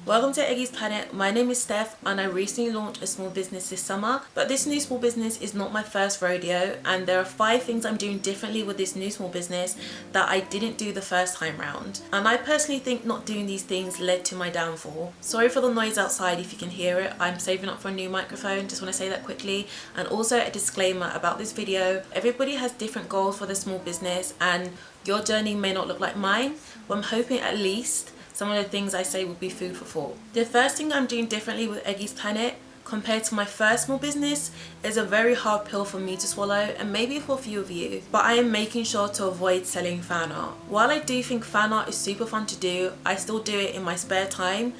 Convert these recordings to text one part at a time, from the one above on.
Welcome to Eggys Planet. My name is Steph and I recently launched a small business this summer, but this new small business is not my first rodeo, and there are 5 things I'm doing differently with this new small business that I didn't do the first time round. And I personally think not doing these things led to my downfall. Sorry for the noise outside if you can hear it. I'm saving up for a new microphone, just want to say that quickly. And also a disclaimer about this video. Everybody has different goals for the small business and your journey may not look like mine, but I'm hoping at least some of the things I say will be food for thought. The first thing I'm doing differently with Eggys Planet compared to my first small business is a very hard pill for me to swallow, and maybe for a few of you, but I am making sure to avoid selling fan art. While I do think fan art is super fun to do, I still do it in my spare time.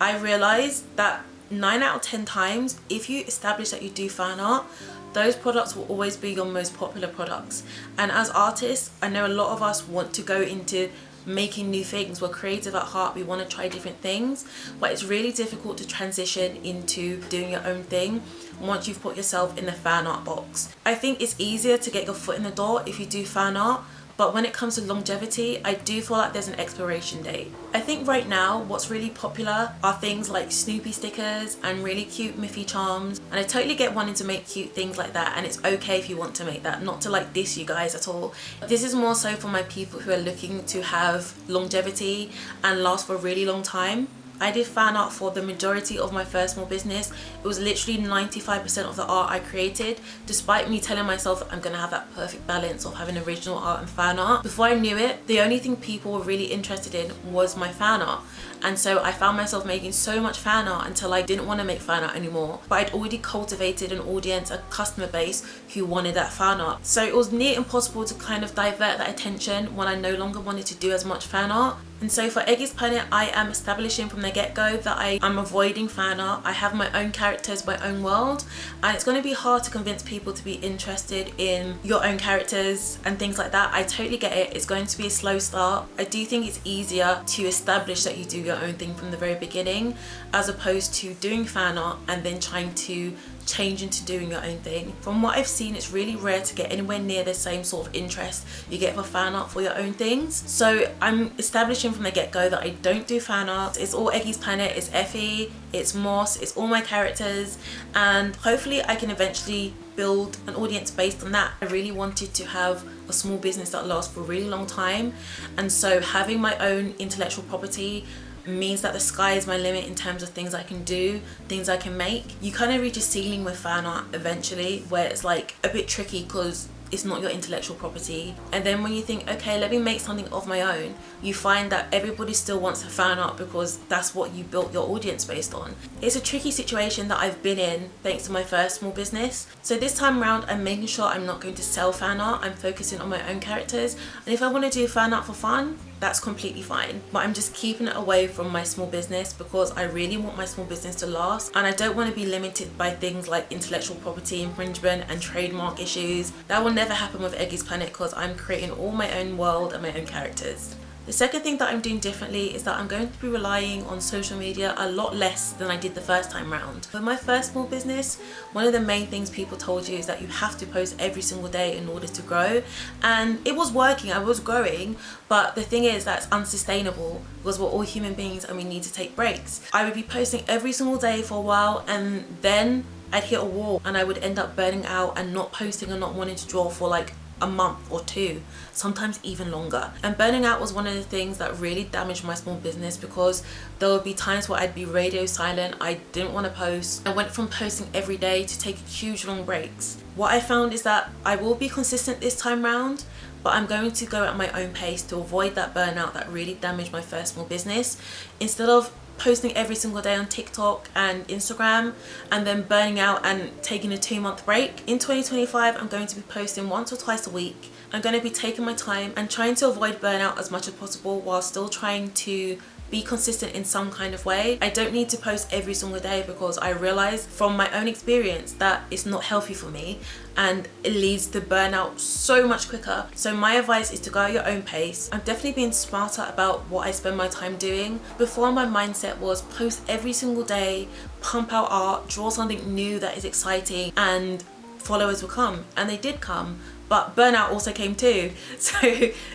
I realized that 9 out of 10 times, if you establish that you do fan art, those products will always be your most popular products. And as artists, I know a lot of us want to go into making new things. We're creative at heart, we want to try different things, but it's really difficult to transition into doing your own thing once you've put yourself in the fan art box. I think it's easier to get your foot in the door if you do fan art, but when it comes to longevity, I do feel like there's an expiration date. I think right now what's really popular are things like Snoopy stickers and really cute Miffy charms, and I totally get wanting to make cute things like that, and it's okay if you want to make that, not to like diss you guys at all. This is more so for my people who are looking to have longevity and last for a really long time. I did fan art for the majority of my first small business. It was literally 95% of the art I created, despite me telling myself that I'm gonna have that perfect balance of having original art and fan art. Before I knew it, the only thing people were really interested in was my fan art. And so I found myself making so much fan art until I didn't want to make fan art anymore. But I'd already cultivated an audience, a customer base who wanted that fan art. So it was near impossible to kind of divert that attention when I no longer wanted to do as much fan art. And so for Eggys Planet, I am establishing from the get-go that I am avoiding fan art. I have my own characters, my own world, and it's going to be hard to convince people to be interested in your own characters and things like that. I totally get it. It's going to be a slow start. I do think it's easier to establish that you do your own thing from the very beginning, as opposed to doing fan art and then trying to change into doing your own thing. From what I've seen, it's really rare to get anywhere near the same sort of interest you get for fan art for your own things. So I'm establishing from the get-go that I don't do fan art. It's all Eggys Planet, it's Effie, it's Moss, it's all my characters, and hopefully I can eventually build an audience based on that. I really wanted to have a small business that lasts for a really long time, and so having my own intellectual property means that the sky is my limit in terms of things I can do, things I can make. You kind of reach a ceiling with fan art eventually where it's like a bit tricky because it's not your intellectual property. And then when you think, okay, let me make something of my own, you find that everybody still wants a fan art because that's what you built your audience based on. It's a tricky situation that I've been in thanks to my first small business. So this time around, I'm making sure I'm not going to sell fan art. I'm focusing on my own characters. And if I want to do fan art for fun, that's completely fine. But I'm just keeping it away from my small business because I really want my small business to last, and I don't want to be limited by things like intellectual property infringement and trademark issues. That will never happen with Eggys Planet because I'm creating all my own world and my own characters. The second thing that I'm doing differently is that I'm going to be relying on social media a lot less than I did the first time round. With my first small business, one of the main things people told you is that you have to post every single day in order to grow, and it was working, I was growing, but the thing is that's unsustainable because we're all human beings and we need to take breaks. I would be posting every single day for a while, and then I'd hit a wall and I would end up burning out and not posting and not wanting to draw for like a month or 2, sometimes even longer. And burning out was one of the things that really damaged my small business because there would be times where I'd be radio silent, I didn't want to post. I went from posting every day to taking huge long breaks. What I found is that I will be consistent this time round, but I'm going to go at my own pace to avoid that burnout that really damaged my first small business. Instead of posting every single day on TikTok and Instagram and then burning out and taking a 2-month break, in 2025 I'm going to be posting once or twice a week. I'm going to be taking my time and trying to avoid burnout as much as possible while still trying to be consistent in some kind of way. I don't need to post every single day because I realized from my own experience that it's not healthy for me and it leads to burnout so much quicker. So my advice is to go at your own pace. I'm definitely being smarter about what I spend my time doing. Before, my mindset was post every single day, pump out art, draw something new that is exciting, and followers will come, and they did come. but burnout also came too. So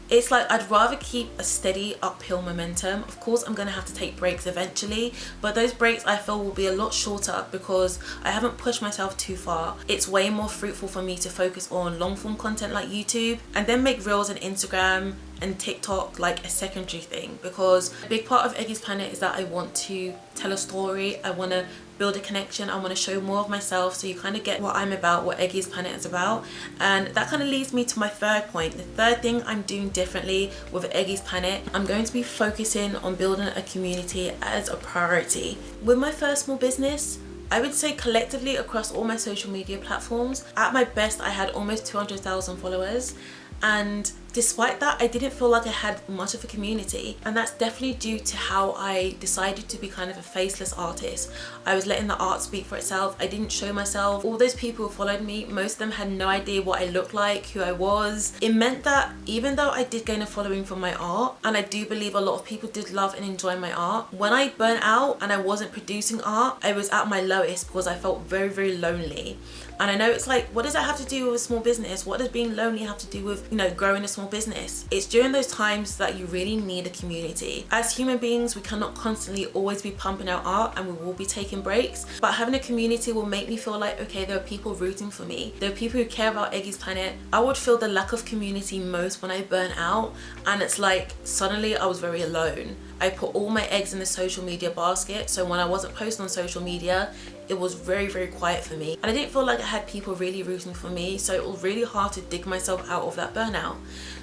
it's like I'd rather keep a steady uphill momentum. Of course I'm gonna have to take breaks eventually, but those breaks I feel will be a lot shorter because I haven't pushed myself too far. It's way more fruitful for me to focus on long form content like YouTube and then make reels on Instagram and TikTok like a secondary thing, because a big part of Eggys Planet is that I want to tell a story, I want to build a connection, I want to show more of myself, so you kind of get what I'm about, what Eggys Planet is about. And that kind of leads me to my third point. The third thing I'm doing differently with Eggys Planet, I'm going to be focusing on building a community as a priority. With my first small business, I would say collectively across all my social media platforms, at my best I had almost 200,000 followers, and despite that I didn't feel like I had much of a community, and that's definitely due to how I decided to be kind of a faceless artist. I was letting the art speak for itself. I didn't show myself. All those people who followed me, most of them had no idea what I looked like, who I was. It meant that even though I did gain a following from my art, and I do believe a lot of people did love and enjoy my art, when I burnt out and I wasn't producing art, I was at my lowest because I felt very, very lonely. And I know it's like, what does that have to do with a small business? What does being lonely have to do with, you know, growing a small business? It's during those times that you really need a community. As human beings, we cannot constantly always be pumping out art, and we will be taking breaks. But having a community will make me feel like, okay, there are people rooting for me. There are people who care about Eggys Planet. I would feel the lack of community most when I burn out, and it's like suddenly I was very alone. I put all my eggs in the social media basket, so when I wasn't posting on social media, it was very, very quiet for me, and I didn't feel like I had people really rooting for me, so it was really hard to dig myself out of that burnout.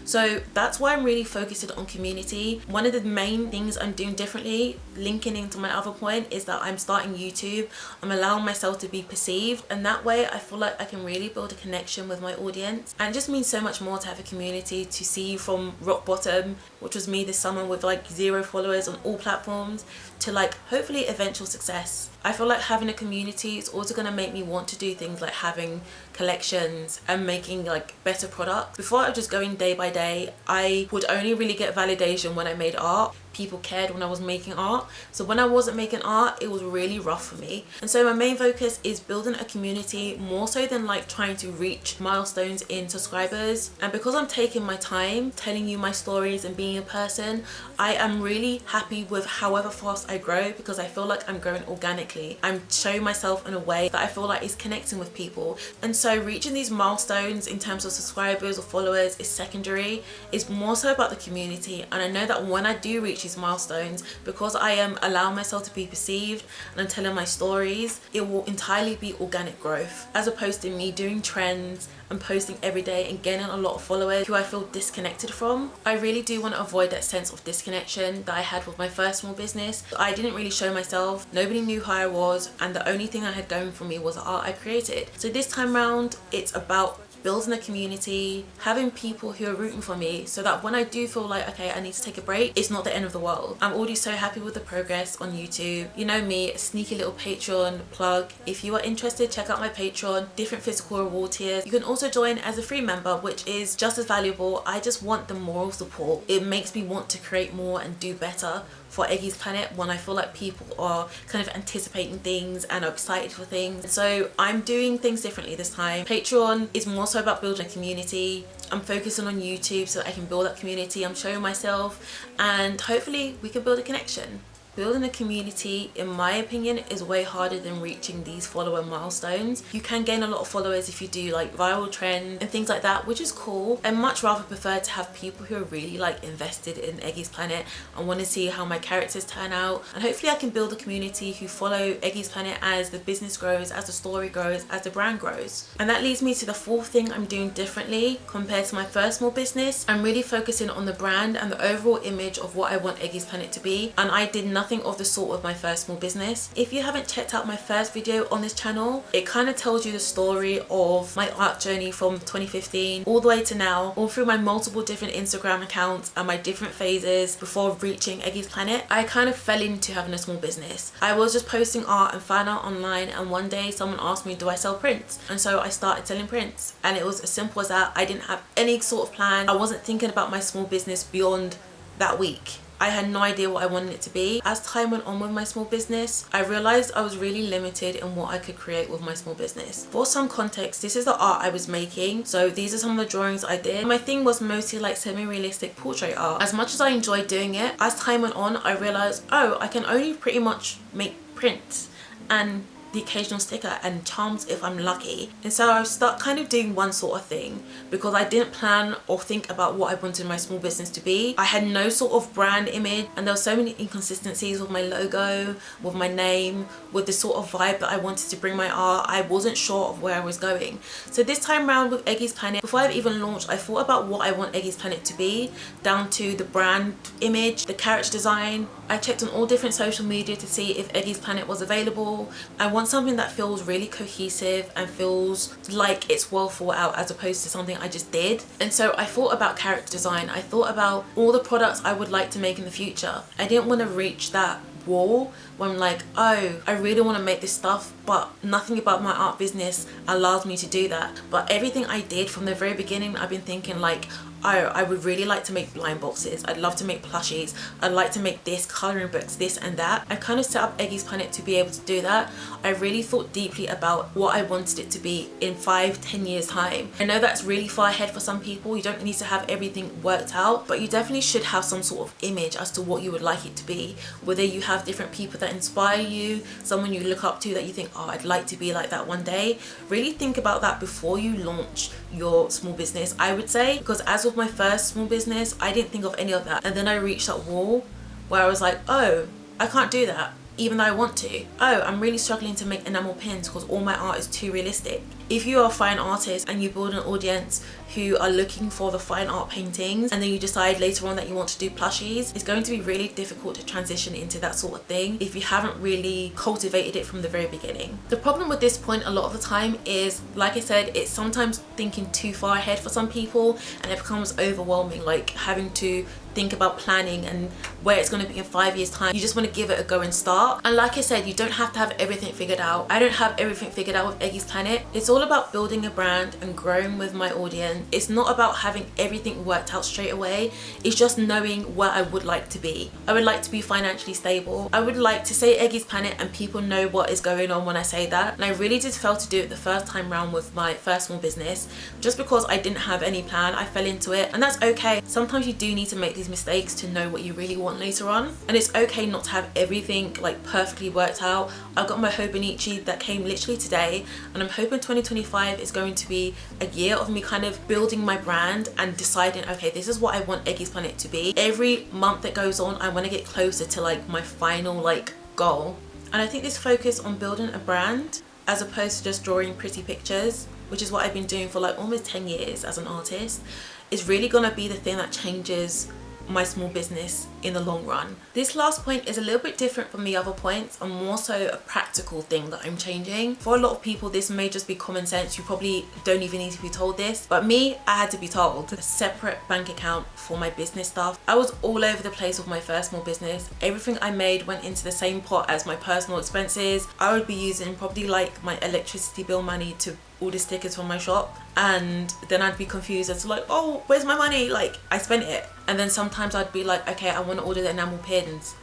So that's why I'm really focusing on community. One of the main things I'm doing differently, linking into my other point, is that I'm starting YouTube. I'm allowing myself to be perceived, and that way I feel like I can really build a connection with my audience. And it just means so much more to have a community, to see you from rock bottom, which was me this summer with like 0 followers on all platforms, to like hopefully eventual success. I feel like having a community is also going to make me want to do things like having collections and making like better products. Before I was just going day by day, I would only really get validation when I made art. People cared when I was making art. So when I wasn't making art, it was really rough for me. And so my main focus is building a community more so than like trying to reach milestones in subscribers. And because I'm taking my time telling you my stories and being a person, I am really happy with however fast I grow, because I feel like I'm growing organically. I'm showing myself in a way that I feel like is connecting with people. And so reaching these milestones in terms of subscribers or followers is secondary. It's more so about the community. And I know that when I do reach these milestones, because I am allowing myself to be perceived and I'm telling my stories, it will entirely be organic growth, as opposed to me doing trends and posting every day and gaining a lot of followers who I feel disconnected from. I really do want to avoid that sense of disconnection that I had with my first small business. I didn't really show myself, nobody knew who I was, and the only thing I had going for me was the art I created. So this time round, it's about building a community, having people who are rooting for me, so that when I do feel like, okay, I need to take a break, it's not the end of the world. I'm already so happy with the progress on YouTube. You know me, a sneaky little Patreon plug. If you are interested, check out my Patreon, different physical reward tiers. You can also join as a free member, which is just as valuable. I just want the moral support. It makes me want to create more and do better for Eggys Planet when I feel like people are kind of anticipating things and are excited for things. So I'm doing things differently this time. Patreon is more so about building a community. I'm focusing on YouTube so that I can build that community. I'm showing myself, and hopefully we can build a connection. Building a community, in my opinion, is way harder than reaching these follower milestones. You can gain a lot of followers if you do like viral trends and things like that, which is cool. I much rather prefer to have people who are really like invested in Eggys Planet and want to see how my characters turn out. And hopefully I can build a community who follow Eggys Planet as the business grows, as the story grows, as the brand grows. And that leads me to the fourth thing I'm doing differently compared to my first small business. I'm really focusing on the brand and the overall image of what I want Eggys Planet to be. And I did nothing of the sort with my first small business. If you haven't checked out my first video on this channel, it kind of tells you the story of my art journey from 2015 all the way to now, all through my multiple different Instagram accounts and my different phases before reaching Eggys Planet. I kind of fell into having a small business. I was just posting art and fan art online, and one day someone asked me, do I sell prints? And so I started selling prints, and it was as simple as that. I didn't have any sort of plan. I wasn't thinking about my small business beyond that week. I had no idea what I wanted it to be. As time went on with my small business, I realized I was really limited in what I could create with my small business. For some context, this is the art I was making. So these are some of the drawings I did. My thing was mostly like semi-realistic portrait art. As much as I enjoyed doing it, as time went on, I realized, oh, I can only pretty much make prints and the occasional sticker and charms if I'm lucky. And so I start kind of doing one sort of thing because I didn't plan or think about what I wanted my small business to be. I had no sort of brand image, and there were so many inconsistencies with my logo, with my name, with the sort of vibe that I wanted to bring my art. I wasn't sure of where I was going. So this time around with Eggys Planet, before I've even launched, I thought about what I want Eggys Planet to be, down to the brand image, the character design. I checked on all different social media to see if Eggys Planet was available. I want something that feels really cohesive and feels like it's well thought out as opposed to something I just did. And so I thought about character design. I thought about all the products I would like to make in the future. I didn't want to reach that wall where I'm like, oh, I really want to make this stuff, but nothing about my art business allows me to do that. But everything I did from the very beginning, I've been thinking like, oh, I would really like to make blind boxes. I'd love to make plushies. I'd like to make this, colouring books, this and that. I kind of set up Eggys Planet to be able to do that. I really thought deeply about what I wanted it to be in 5-10 years time. I know that's really far ahead for some people. You don't need to have everything worked out, but you definitely should have some sort of image as to what you would like it to be. Whether you have different people that inspire you, someone you look up to that you think, oh, I'd like to be like that one day. Really think about that before you launch your small business, I would say, because as with my first small business, I didn't think of any of that. And then I reached that wall where I was like, oh, I can't do that even though I want to. Oh, I'm really struggling to make enamel pins because all my art is too realistic. If you are a fine artist and you build an audience who are looking for the fine art paintings, and then you decide later on that you want to do plushies, it's going to be really difficult to transition into that sort of thing if you haven't really cultivated it from the very beginning. The problem with this point a lot of the time is, like I said, it's sometimes thinking too far ahead for some people, and it becomes overwhelming, like having to think about planning and where it's going to be in 5 years time. You just want to give it a go and start. And like I said, you don't have to have everything figured out. I don't have everything figured out with Eggys Planet. It's all about building a brand and growing with my audience. It's not about having everything worked out straight away. It's just knowing where I would like to be. I would like to be financially stable. I would like to say Eggys Planet and people know what is going on when I say that. And I really did fail to do it the first time round with my first small business, just because I didn't have any plan. I fell into it, and that's okay. Sometimes you do need to make these mistakes to know what you really want later on, and it's okay not to have everything like perfectly worked out. I've got my Hobonichi that came literally today, and I'm hoping 2025 is going to be a year of me kind of building my brand and deciding, okay, this is what I want Eggys Planet to be. Every month that goes on, I want to get closer to like my final like goal. And I think this focus on building a brand as opposed to just drawing pretty pictures, which is what I've been doing for like almost 10 years as an artist, is really gonna be the thing that changes my small business in the long run. This last point is a little bit different from the other points and more so a practical thing that I'm changing. For a lot of people, this may just be common sense. You probably don't even need to be told this, but me, I had to be told. A separate bank account for my business stuff. I was all over the place with my first small business. Everything I made went into the same pot as my personal expenses. I would be using probably like my electricity bill money to order stickers from my shop, and then I'd be confused as to like, oh, where's my money? Like, I spent it. And then sometimes I'd be like, okay, I want to order the enamel pins,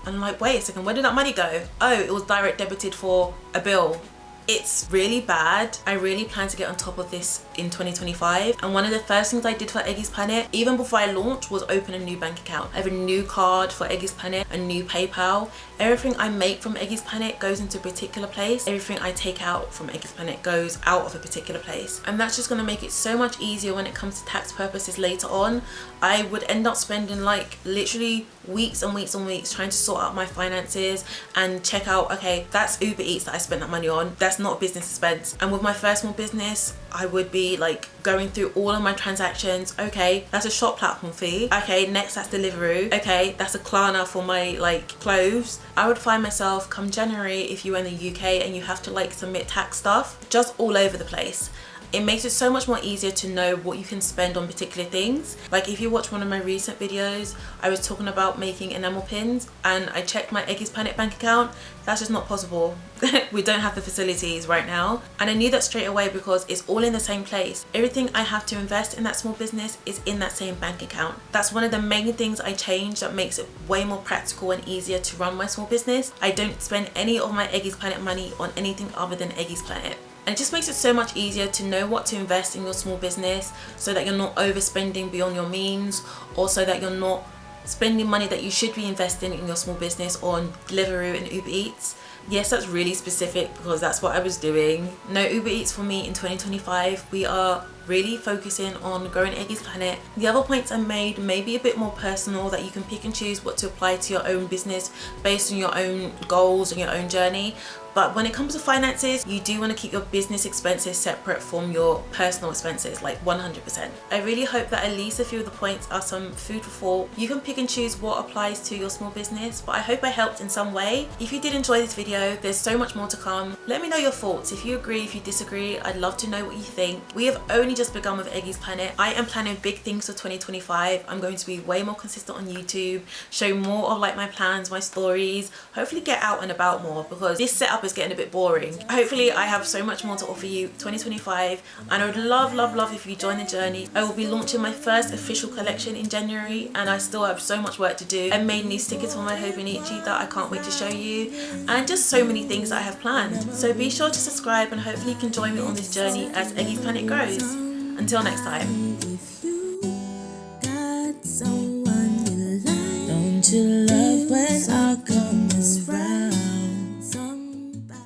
and I'm like, wait a second, where did that money go? Oh, it was direct debited for a bill. It's really bad. I really plan to get on top of this in 2025. And one of the first things I did for Eggys Planet, even before I launched, was open a new bank account. I have a new card for Eggys Planet, a new PayPal. Everything I make from Eggys Planet goes into a particular place. Everything I take out from Eggys Planet goes out of a particular place. And that's just gonna make it so much easier when it comes to tax purposes later on. I would end up spending like literally weeks and weeks and weeks trying to sort out my finances and check out, okay, that's Uber Eats that I spent that money on. That's not a business expense. And with my first small business, I would be like going through all of my transactions. Okay, that's a shop platform fee. Okay, next that's Deliveroo. Okay, that's a Klarna for my like clothes. I would find myself come January, if you're in the UK and you have to like submit tax stuff, just all over the place. it makes it so much more easier to know what you can spend on particular things. Like if you watch one of my recent videos, I was talking about making enamel pins and I checked my Eggys Planet bank account. That's just not possible. We don't have the facilities right now, and I knew that straight away because it's all in the same place. Everything I have to invest in that small business is in that same bank account. That's one of the main things I changed that makes it way more practical and easier to run my small business. I don't spend any of my Eggys Planet money on anything other than Eggys Planet. And it just makes it so much easier to know what to invest in your small business so that you're not overspending beyond your means, or so that you're not spending money that you should be investing in your small business on Deliveroo and Uber Eats. Yes, that's really specific because that's what I was doing. No Uber Eats for me in 2025. We are really focusing on growing Eggys Planet. The other points I made may be a bit more personal, that you can pick and choose what to apply to your own business based on your own goals and your own journey. But when it comes to finances, you do want to keep your business expenses separate from your personal expenses, like 100%. I really hope that at least a few of the points are some food for thought. You can pick and choose what applies to your small business, but I hope I helped in some way. If you did enjoy this video, there's so much more to come. Let me know your thoughts. If you agree, if you disagree, I'd love to know what you think. We have only just begun with Eggys Planet. I am planning big things for 2025. I'm going to be way more consistent on YouTube, show more of like my plans, my stories, hopefully get out and about more because this setup is getting a bit boring. Hopefully I have so much more to offer you 2025, and I would love if you join the journey. I will be launching my first official collection in January, and I still have so much work to do. I made new stickers for my Hobonichi that I can't wait to show you, and just so many things that I have planned. So be sure to subscribe and hopefully you can join me on this journey as Eggys Planet grows. Until next time.